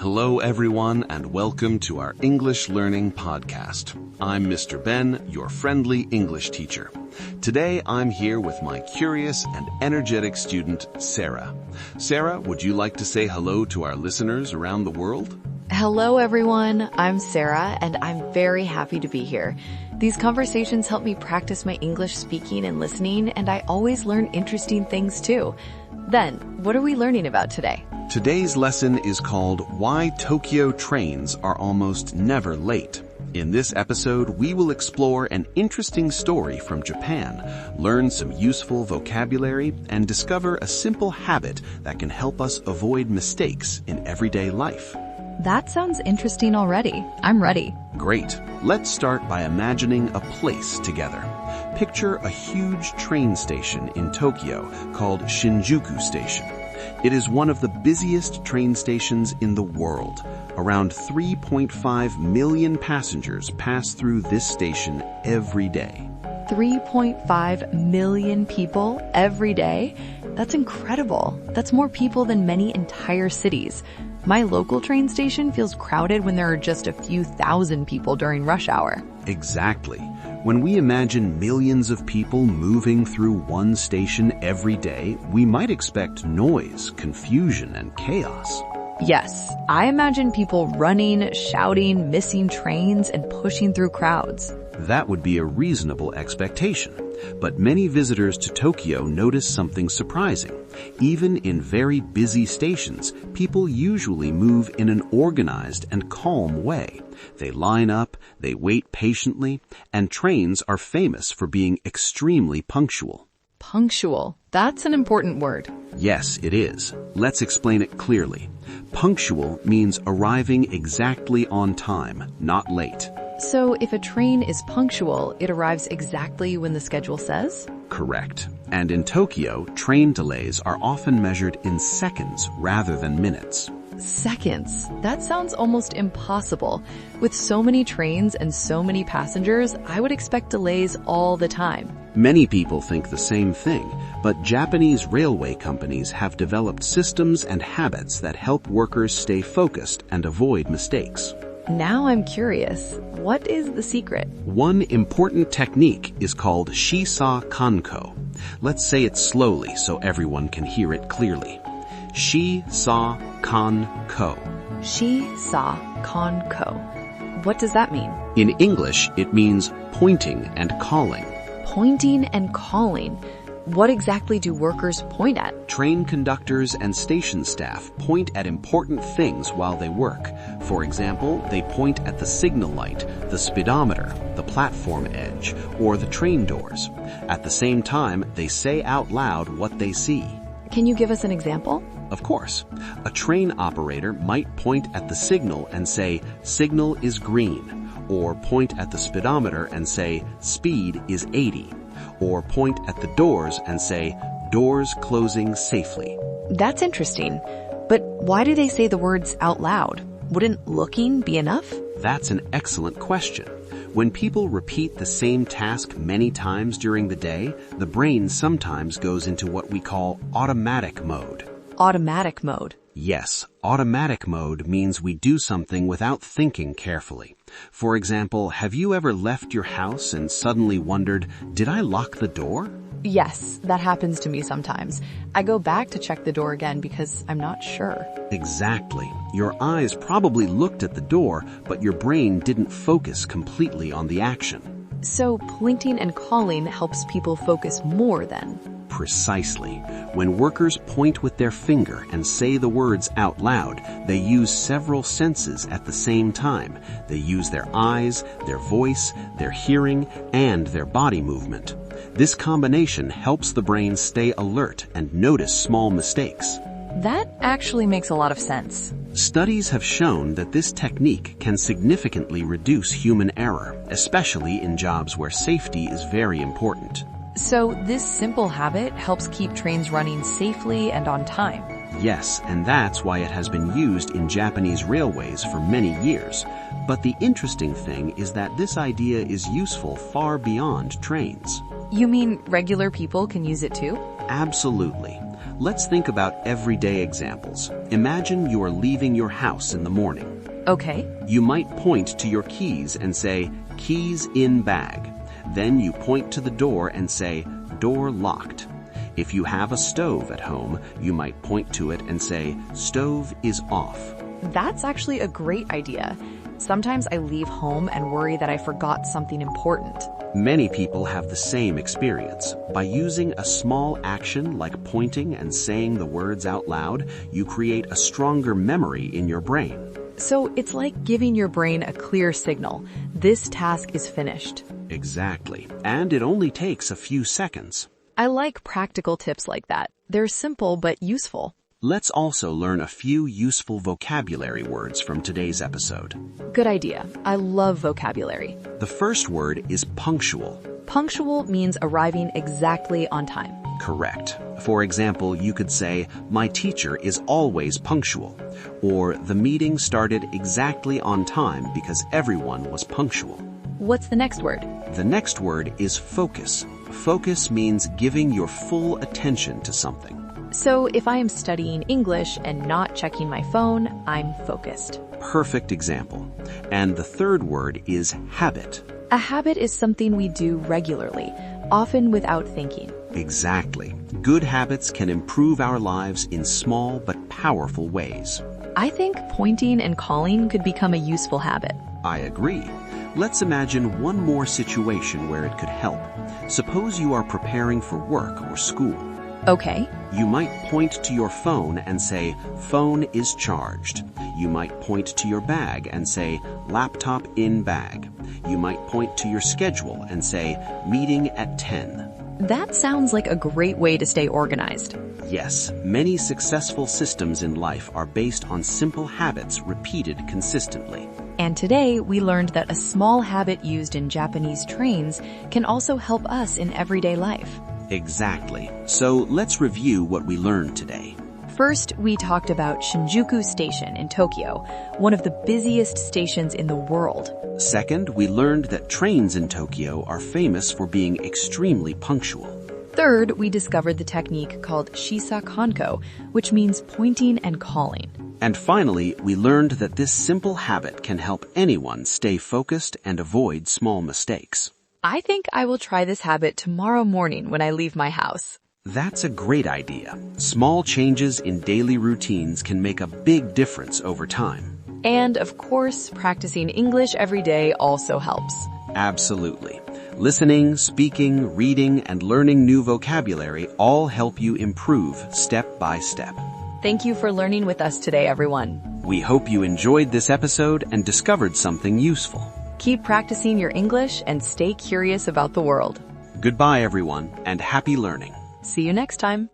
Hello, everyone, and welcome to our English Learning Podcast. I'm Mr. Ben, your friendly English teacher. Today, I'm here with my curious and energetic student, Sara. Sara, would you like to say hello to our listeners around the world? Hello, everyone. I'm Sara, and I'm very happy to be here. These conversations help me practice my English speaking and listening, and I always learn interesting things too. Then, what are we learning about today? Today's lesson is called Why Tokyo Trains Are Almost Never Late. In this episode, we will explore an interesting story from Japan, learn some useful vocabulary, and discover a simple habit that can help us avoid mistakes in everyday life. That sounds interesting already. I'm ready. Great. Let's start by imagining a place together. Picture a huge train station in Tokyo called Shinjuku Station. It is one of the busiest train stations in the world. Around 3.5 million passengers pass through this station every day. 3.5 million people every day? That's incredible. That's more people than many entire cities. My local train station feels crowded when there are just a few thousand people during rush hour. Exactly. When we imagine millions of people moving through one station every day, we might expect noise, confusion, and chaos. Yes, I imagine people running, shouting, missing trains, and pushing through crowds. That would be a reasonable expectation. But many visitors to Tokyo notice something surprising. Even in very busy stations, people usually move in an organized and calm way. They line up, they wait patiently, and trains are famous for being extremely punctual. Punctual. That's an important word. Yes, it is. Let's explain it clearly. Punctual means arriving exactly on time, not late. So if a train is punctual, it arrives exactly when the schedule says? Correct. And in Tokyo, train delays are often measured in seconds rather than minutes. Seconds? That sounds almost impossible. With so many trains and so many passengers, I would expect delays all the time. Many people think the same thing, but Japanese railway companies have developed systems and habits that help workers stay focused and avoid mistakes. Now I'm curious. What is the secret? One important technique is called Shisa Kanko. Let's say it slowly so everyone can hear it clearly. Shisa Kanko. Shisa Kanko. What does that mean? In English, it means pointing and calling. Pointing and calling. What exactly do workers point at? Train conductors and station staff point at important things while they work. For example, they point at the signal light, the speedometer, the platform edge, or the train doors. At the same time, they say out loud what they see. Can you give us an example? Of course. A train operator might point at the signal and say, "Signal is green," or point at the speedometer and say, "Speed is 80." Or point at the doors and say, "Doors closing safely." That's interesting. But why do they say the words out loud? Wouldn't looking be enough? That's an excellent question. When people repeat the same task many times during the day, the brain sometimes goes into what we call automatic mode. Automatic mode. Yes, automatic mode means we do something without thinking carefully. For example, have you ever left your house and suddenly wondered, did I lock the door? Yes, that happens to me sometimes. I go back to check the door again because I'm not sure. Exactly. Your eyes probably looked at the door, but your brain didn't focus completely on the action. So pointing and calling helps people focus more then. Precisely. When workers point with their finger and say the words out loud, they use several senses at the same time. They use their eyes, their voice, their hearing, and their body movement. This combination helps the brain stay alert and notice small mistakes. That actually makes a lot of sense. Studies have shown that this technique can significantly reduce human error, especially in jobs where safety is very important. So this simple habit helps keep trains running safely and on time. Yes, and that's why it has been used in Japanese railways for many years. But the interesting thing is that this idea is useful far beyond trains. You mean regular people can use it too? Absolutely. Let's think about everyday examples. Imagine you are leaving your house in the morning. Okay. You might point to your keys and say, keys in bag. Then you point to the door and say, door locked. If you have a stove at home, you might point to it and say, stove is off. That's actually a great idea. Sometimes I leave home and worry that I forgot something important. Many people have the same experience. By using a small action like pointing and saying the words out loud, you create a stronger memory in your brain. So it's like giving your brain a clear signal. This task is finished. Exactly. And it only takes a few seconds. I like practical tips like that. They're simple but useful. Let's also learn a few useful vocabulary words from today's episode. Good idea. I love vocabulary. The first word is punctual. Punctual means arriving exactly on time. Correct. For example, you could say, my teacher is always punctual, or the meeting started exactly on time because everyone was punctual. What's the next word? The next word is focus. Focus means giving your full attention to something. So if I am studying English and not checking my phone, I'm focused. Perfect example. And the third word is habit. A habit is something we do regularly, often without thinking. Exactly. Good habits can improve our lives in small but powerful ways. I think pointing and calling could become a useful habit. I agree. Let's imagine one more situation where it could help. Suppose you are preparing for work or school. Okay. You might point to your phone and say, phone is charged. You might point to your bag and say, laptop in bag. You might point to your schedule and say, meeting at 10. That sounds like a great way to stay organized. Yes, many successful systems in life are based on simple habits repeated consistently. And today we learned that a small habit used in Japanese trains can also help us in everyday life. Exactly. So let's review what we learned today. First, we talked about Shinjuku Station in Tokyo, one of the busiest stations in the world. Second, we learned that trains in Tokyo are famous for being extremely punctual. Third, we discovered the technique called Shisa Kanko, which means pointing and calling. And finally, we learned that this simple habit can help anyone stay focused and avoid small mistakes. I think I will try this habit tomorrow morning when I leave my house. That's a great idea. Small changes in daily routines can make a big difference over time. And of course, practicing English every day also helps. Absolutely. Listening, speaking, reading, and learning new vocabulary all help you improve step by step. Thank you for learning with us today, everyone. We hope you enjoyed this episode and discovered something useful. Keep practicing your English and stay curious about the world. Goodbye, everyone, and happy learning. See you next time.